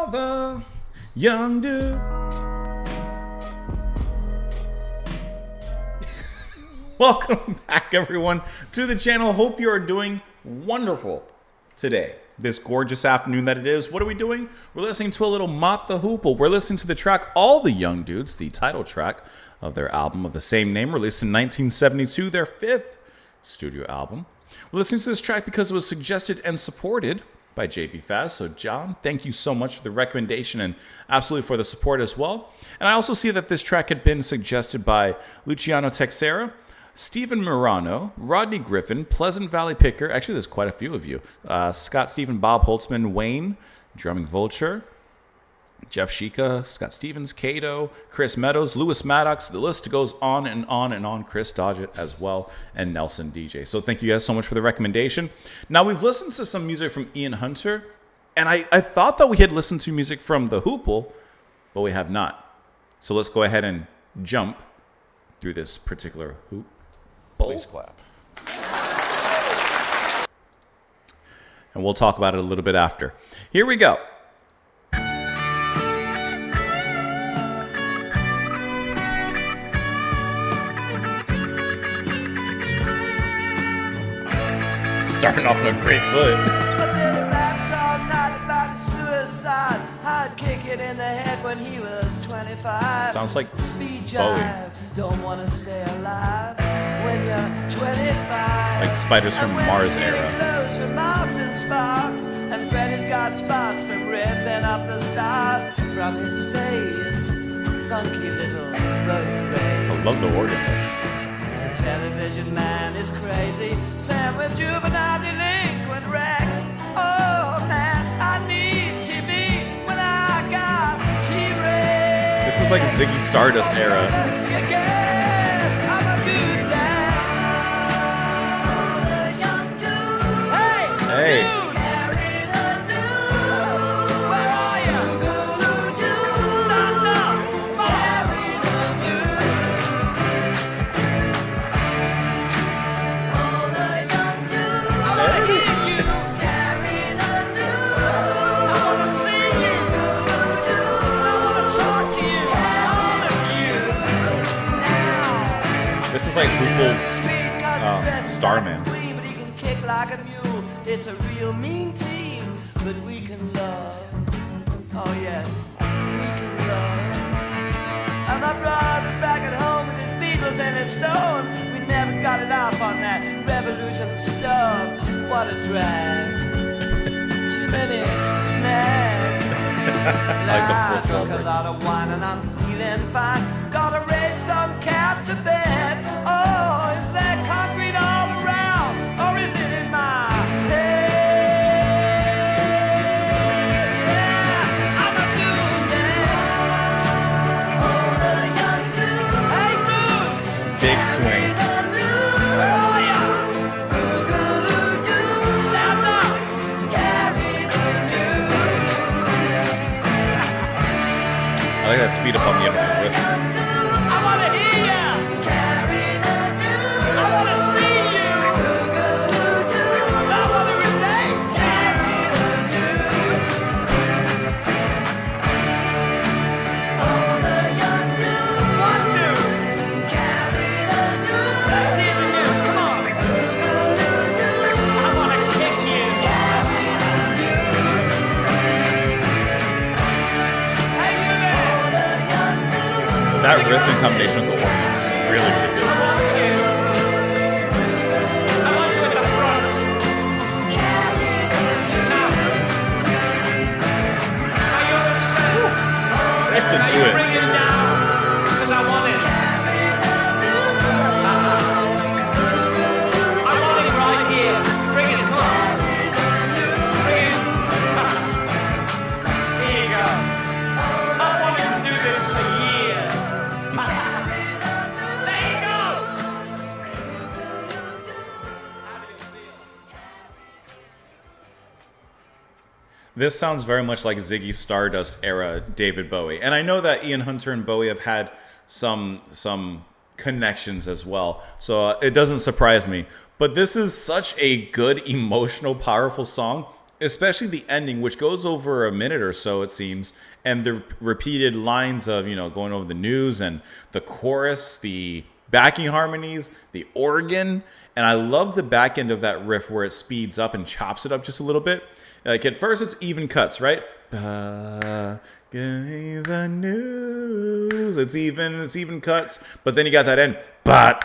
all the young dudes. Welcome back, everyone, to the channel. Hope you are doing wonderful today. This gorgeous afternoon that it is. What are we doing? We're listening to a little Mott the Hoople. We're listening to the track All the Young Dudes, the title track of their album of the same name, released in 1972, their fifth studio album. We're listening to this track because it was suggested and supported by JB Faz. So, John, thank you so much for the recommendation and absolutely for the support as well. And I also see that this track had been suggested by Luciano Texera, Stephen Murano, Rodney Griffin, Pleasant Valley Picker. Actually, there's quite a few of you. Scott Stephen, Bob Holtzman, Wayne, Drumming Vulture, Jeff Shika, Scott Stevens, Cato, Chris Meadows, Lewis Maddox. The list goes on and on and on. Chris Dodgett as well, and Nelson DJ. So thank you guys so much for the recommendation. Now, we've listened to some music from Ian Hunter, and I thought that we had listened to music from the Hoople, but we have not. So let's go ahead and jump through this particular hoop. Please clap. And we'll talk about it a little bit after. Here we go. Starting off on a great foot. Sounds like Bowie. Don't want to stay alive when you're 25. Like Spiders from Mars era. Clothes from Mars and sparks, and Freddy's got spots from ripping off the stars from his face. Funky little birthday. I love the organ. The television man is crazy. Sam with juvenile delinquent Rex. Oh man, I need TV when I got T-Rex. This is like Ziggy Stardust era. Hey. This is like Hoople's Starman. It's a real mean team, but we can love. Oh yes, we can love. And my brother's back at home with his Beatles and his Stones. We never got it off on that revolution stuff. What a drag. Too many snacks. I like the drunk a lot of wine and I'm feeling fine. Gotta raise some cap to bed. Oh, is there concrete all around, or is it in my head? Yeah, I'm a doomsday. All the young dudes. Hey, dudes. Big swing. Where are ya? Boogaloo-doo. Stand up. Carry the news. I like that speed up on the end of the riff. I wanna hear ya. I wanna see you. I wanna relate. All the young dudes. What news? Let's hear the news. Come on. I wanna kick you. Hey, you there. That riff in combination with the organ is really, really good. I want you at the front. Now you're the strength. Ripped Now into you it. bring it down, 'cause I want it. I want it right here. Bring it, come on. Bring it. Here you go. I wanted to do this for years. There you go. This sounds very much like Ziggy Stardust era David Bowie. And I know that Ian Hunter and Bowie have had some connections as well. So it doesn't surprise me. But this is such a good, emotional, powerful song. especially the ending, which goes over a minute or so, it seems, and the repeated lines of, going over the news and the chorus, the backing harmonies, the organ. And I love the back end of that riff where it speeds up and chops it up just a little bit. Like at first it's even cuts, right? Give me the news. It's even cuts. But then you got that end. But.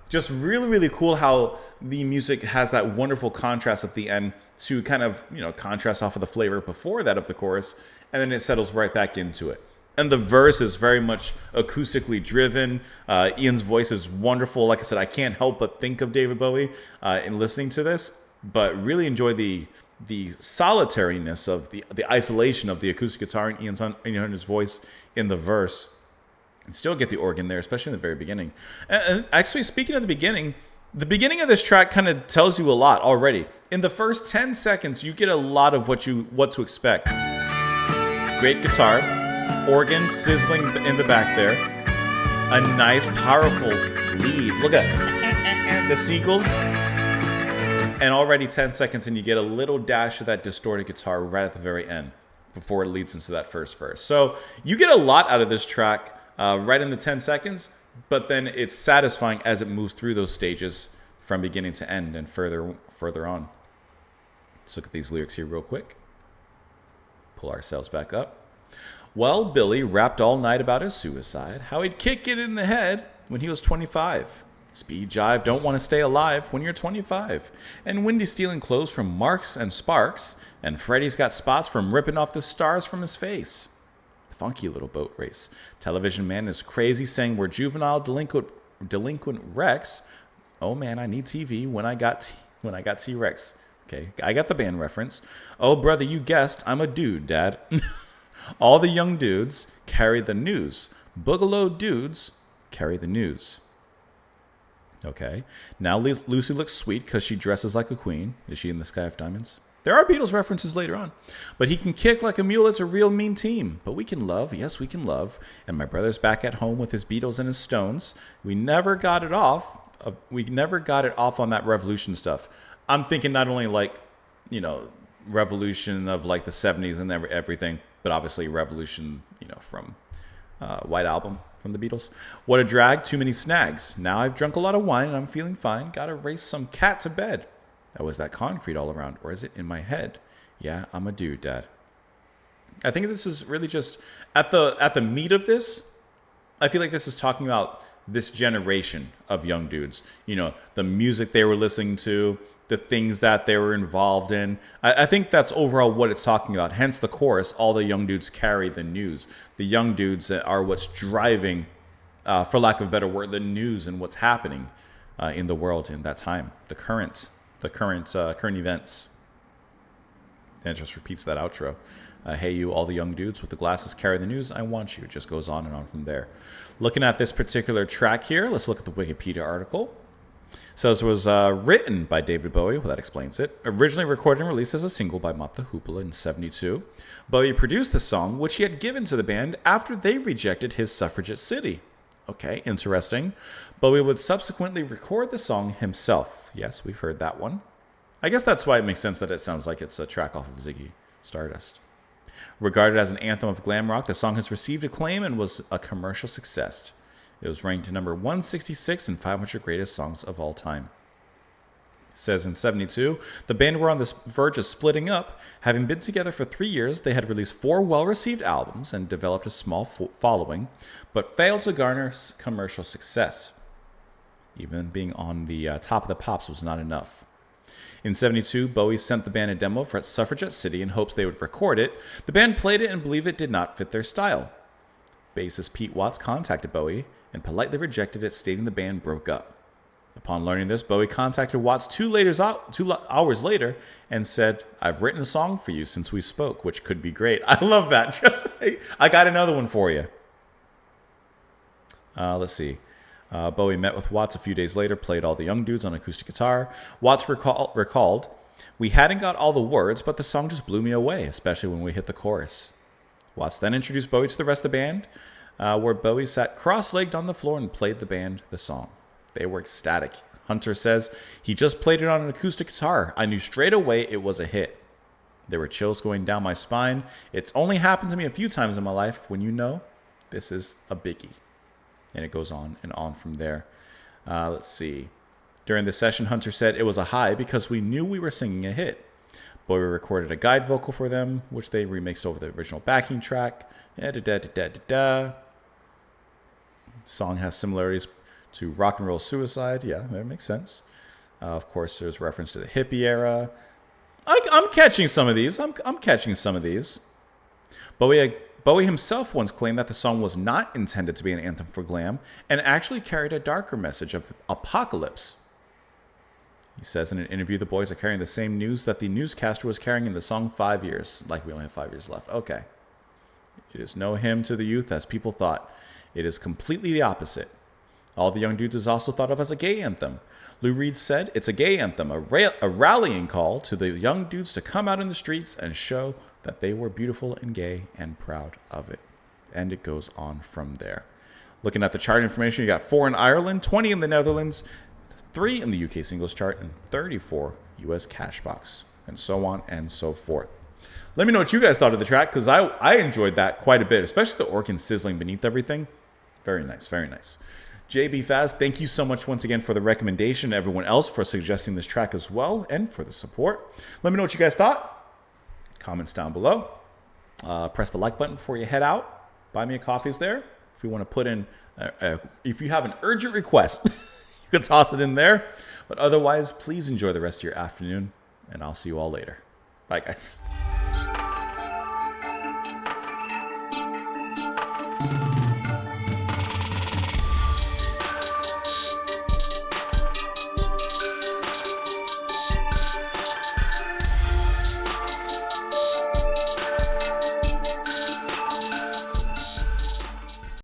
Just really, really cool how the music has that wonderful contrast at the end to kind of, contrast off of the flavor before that of the chorus. And then it settles right back into it. And the verse is very much acoustically driven. Ian's voice is wonderful. Like I said, I can't help but think of David Bowie in listening to this, but really enjoy the solitariness of the isolation of the acoustic guitar and Ian's voice in the verse. And still get the organ there, especially in the very beginning. And actually, speaking of the beginning of this track kind of tells you a lot already. In the first 10 seconds, you get a lot of what to expect. Great guitar, organ sizzling in the back there, a nice, powerful lead. Look at the seagulls. And already 10 seconds, and you get a little dash of that distorted guitar right at the very end before it leads into that first verse. So you get a lot out of this track. Right in the 10 seconds, but then it's satisfying as it moves through those stages from beginning to end and further on. Let's look at these lyrics here real quick. Pull ourselves back up. Well, Billy rapped all night about his suicide, how he'd kick it in the head when he was 25. Speed jive, don't want to stay alive when you're 25. And Wendy's stealing clothes from Marks and Sparks, and Freddy's got spots from ripping off the stars from his face. Funky little boat race. Television man is crazy saying we're juvenile delinquent wrecks. Oh man, I need TV when I got T-Rex. Okay, I got the band reference. Oh brother, you guessed, I'm a dude, dad. All the young dudes carry the news. Boogaloo dudes carry the news. Okay, now Lucy looks sweet because she dresses like a queen. Is she in the Sky of Diamonds? There are Beatles references later on. But he can kick like a mule. It's a real mean team. But we can love. Yes, we can love. And my brother's back at home with his Beatles and his Stones. We never got it off. On that Revolution stuff. I'm thinking not only Revolution of like the 70s and everything, but obviously Revolution, from White Album from the Beatles. What a drag. Too many snags. Now I've drunk a lot of wine and I'm feeling fine. Gotta race some cat to bed. Oh, was that concrete all around, or is it in my head? Yeah, I'm a dude, Dad. I think this is really just at the meat of this. I feel like this is talking about this generation of young dudes. The music they were listening to, the things that they were involved in. I think that's overall what it's talking about. Hence the chorus, all the young dudes carry the news. The young dudes are what's driving, for lack of a better word, the news and what's happening in the world in that time. The current events. And it just repeats that outro. Hey, you, all the young dudes with the glasses carry the news. I want you. It just goes on and on from there. Looking at this particular track here, let's look at the Wikipedia article. So it was written by David Bowie. Well, that explains it. Originally recorded and released as a single by Mott the Hoople in 1972. Bowie produced the song, which he had given to the band after they rejected his Suffragette City. Okay, interesting. Bowie would subsequently record the song himself. Yes, we've heard that one. I guess that's why it makes sense that it sounds like it's a track off of Ziggy Stardust. Regarded as an anthem of glam rock, the song has received acclaim and was a commercial success. It was ranked number 166 in 500 greatest songs of all time. It says in 1972, the band were on the verge of splitting up. Having been together for 3 years, they had released 4 well-received albums and developed a small following, but failed to garner commercial success. Even being on the top of the pops was not enough. In 1972, Bowie sent the band a demo for Suffragette City in hopes they would record it. The band played it and believed it did not fit their style. Bassist Pete Watts contacted Bowie and politely rejected it, stating the band broke up. Upon learning this, Bowie contacted Watts 2 hours later and said, "I've written a song for you since we spoke, which could be great." I love that. I got another one for you. Let's see. Bowie met with Watts a few days later, played all the young dudes on acoustic guitar. Watts recalled, "We hadn't got all the words, but the song just blew me away, especially when we hit the chorus." Watts then introduced Bowie to the rest of the band, where Bowie sat cross-legged on the floor and played the band the song. They were ecstatic. Hunter says, he just played it on an acoustic guitar. I knew straight away it was a hit. There were chills going down my spine. It's only happened to me a few times in my life when you know this is a biggie. And it goes on and on from there. Let's see. During the session, Hunter said it was a high because we knew we were singing a hit. But we recorded a guide vocal for them, which they remixed over the original backing track. Song has similarities to Rock and Roll Suicide. Yeah, that makes sense. Of course, there's reference to the hippie era. I'm catching some of these. I'm catching some of these. Bowie himself once claimed that the song was not intended to be an anthem for glam and actually carried a darker message of apocalypse. He says in an interview, the boys are carrying the same news that the newscaster was carrying in the song 5 years. Like we only have 5 years left. Okay. It is no hymn to the youth as people thought. It is completely the opposite. All the young dudes is also thought of as a gay anthem. Lou Reed said it's a gay anthem, a rallying call to the young dudes to come out in the streets and show that they were beautiful and gay and proud of it. And it goes on from there. Looking at the chart information, you got 4 in Ireland, 20 in the Netherlands, 3 in the UK singles chart, and 34 US cash box, and so on and so forth. Let me know what you guys thought of the track, because I enjoyed that quite a bit, especially the organ sizzling beneath everything. Very nice, very nice. JB Faz, thank you so much once again for the recommendation. Everyone else for suggesting this track as well, and for the support. Let me know what you guys thought. Comments down below. Press the like button before you head out. Buy me a coffee's there. If you want to put in, if you have an urgent request, you can toss it in there. But otherwise, please enjoy the rest of your afternoon, and I'll see you all later. Bye, guys.